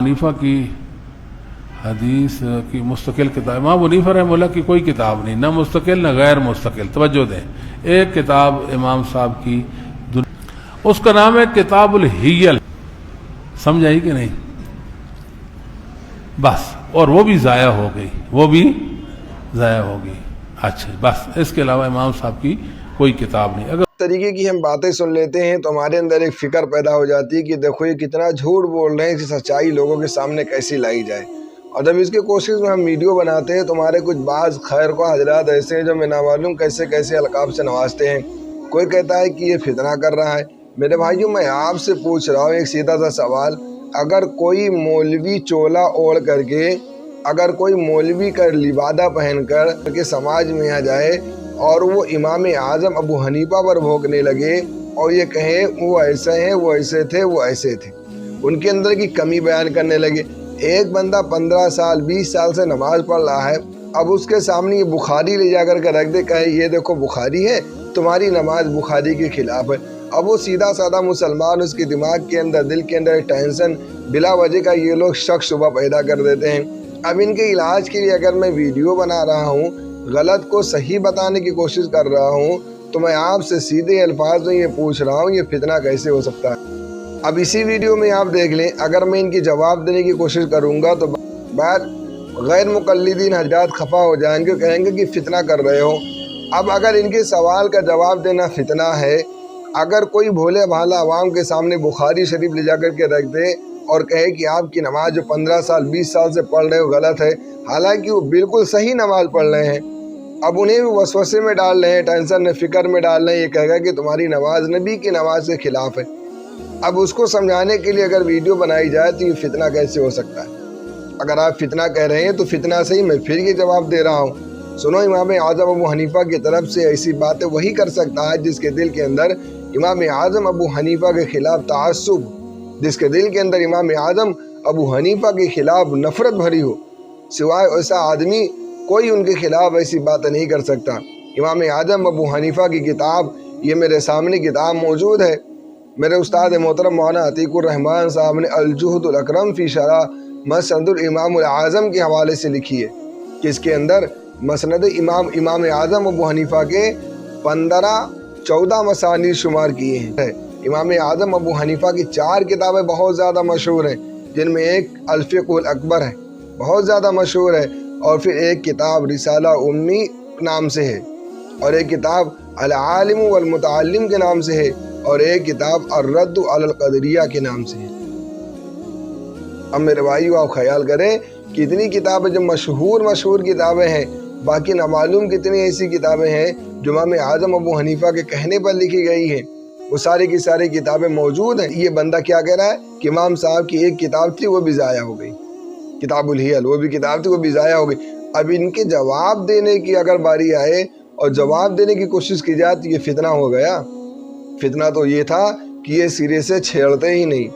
Hanifa की हदीस की मुस्तकिल किताब, इमाम हनीफा रहमतुल्लाह की कोई किताब नहीं, ना मुस्तकिल ना गैर मुस्तकिल। तवज्जो दें, एक किताब इमाम साहब की, उसका नाम है किताबुल हियल। समझ आई कि नहीं? बस, और वो भी ज़ाया हो गई, वो भी ज़ाया हो गई। अच्छा, बस इसके अलावा इमाम साहब की कोई किताब नहीं। अगर तरीके की हम बातें सुन लेते हैं तो हमारे अंदर एक फिक्र पैदा हो जाती है कि देखो ये कितना झूठ बोल रहे हैं, कि सच्चाई लोगों के सामने कैसी लाई जाए। और जब इसकी कोशिश में हम वीडियो बनाते हैं तो हमारे कुछ बाज़ खैर को हजरात ऐसे हैं जो मैं ना मालूम कैसे कैसे अलकाब से नवाजते हैं। कोई कहता है कि ये फितना कर रहा है। मेरे भाइयों, मैं आपसे पूछ रहा हूँ एक सीधा सा सवाल, अगर कोई मौलवी चोला ओढ़ करके, अगर कोई मौलवी का लिबादा पहन कर के समाज में आ जाए और वो इमाम आज़म अबू हनीफा पर भोंकने लगे और ये कहे वो ऐसे हैं, वो ऐसे थे, वो ऐसे थे, उनके अंदर की कमी बयान करने लगे। एक बंदा 15 साल 20 साल से नमाज पढ़ रहा है, अब उसके सामने ये बुखारी ले जाकर के रख दे, कहे ये देखो बुखारी है, तुम्हारी नमाज बुखारी के खिलाफ है। अब वो सीधा साधा मुसलमान, उसके दिमाग के अंदर, दिल के अंदर टेंशन, बिला वजह का ये लोग शक शुबा पैदा कर देते हैं। अब इनके इलाज के लिए अगर मैं वीडियो बना रहा हूँ, गलत को सही बताने की कोशिश कर रहा हूँ, तो मैं आपसे सीधे अल्फाज में ये पूछ रहा हूँ, ये फितना कैसे हो सकता है? अब इसी वीडियो में आप देख लें, अगर मैं इनकी जवाब देने की कोशिश करूँगा तो बाद गैर मुक़ल्लिदीन हजरात खफा हो जाएंगे, कहेंगे कि फितना कर रहे हो। अब अगर इनके सवाल का जवाब देना फितना है, अगर कोई भोले भाला आवाम के सामने बुखारी शरीफ ले जाकर के रख दे और कहे कि आपकी नमाज जो 15 साल 20 साल से पढ़ रहे हो गलत है, हालांकि वो बिल्कुल सही नमाज पढ़ रहे हैं, अब उन्हें भी वसवसे में डाल रहे हैं, टेंशन में, फिक्र में डाल रहे हैं, ये कहेगा कि तुम्हारी नमाज नबी की नमाज के खिलाफ है। अब उसको समझाने के लिए अगर वीडियो बनाई जाए तो ये फितना कैसे हो सकता है? अगर आप फितना कह रहे हैं तो फितना से ही मैं फिर ये जवाब दे रहा हूँ। सुनो, इमाम आज़म अबू हनीफा की तरफ से ऐसी बातें वही कर सकता है जिसके दिल के अंदर इमाम आज़म अबू हनीफा के खिलाफ ताअस्सुब, जिसके दिल के अंदर इमाम आज़म अबू हनीफा के खिलाफ नफरत भरी हो। सिवाय ऐसा आदमी कोई उनके खिलाफ ऐसी बात नहीं कर सकता। इमाम आज़म अबू हनीफा की किताब, ये मेरे सामने किताब मौजूद है, मेरे उस्ताद मोहतरम मौलाना अतीकुर रहमान साहब ने अल-जुहदुल अकरम फ़ी शरह मसनदुल इमाम आज़म के हवाले से लिखी है, कि इसके अंदर मसनद इमाम आज़म अबू हनीफा के 15-14 मसानीद शुमार किए हैं। इमाम आज़म अबू हनीफा की 4 किताबें बहुत ज़्यादा मशहूर हैं, जिनमें एक अल-फ़िक़्हुल अकबर है, बहुत ज़्यादा मशहूर है, और फिर एक किताब रिसाला उम्मी नाम से है, और एक किताब अल-आलिम वल मुतअल्लिम के नाम से है, और एक किताब अर्रद्दु अलल क़दरिया के नाम से है। अब मेरे भाइयों, आप ख्याल करें कि इतनी किताबें जो मशहूर किताबें हैं, बाकी नामालूम कितनी ऐसी किताबें हैं जो इमाम आज़म अबू हनीफा के कहने पर लिखी गई हैं, वो सारी की सारी किताबें मौजूद हैं। ये बंदा क्या कह रहा है कि इमाम साहब की एक किताब थी वो भी ज़ाया हो गई, किताबुल हियल, वो भी किताब थी वो भी ज़ाया हो गई। अब इनके जवाब देने की अगर बारी आए और जवाब देने की कोशिश की जाए तो ये फितना हो गया। फितना तो ये था कि ये सिरे से छेड़ते ही नहीं।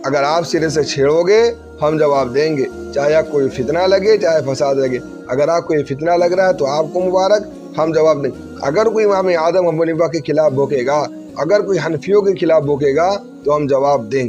अगर आप सिरे से छेड़ोगे हम जवाब देंगे, चाहे आपको ये फितना लगे चाहे फसाद लगे। अगर आपको ये फितना लग रहा है तो आपको मुबारक, हम जवाब देंगे। अगर कोई इमाम आज़म अबू हनीफा के खिलाफ भोंकेगा, अगर कोई हनफियों के खिलाफ भोंकेगा तो हम जवाब देंगे।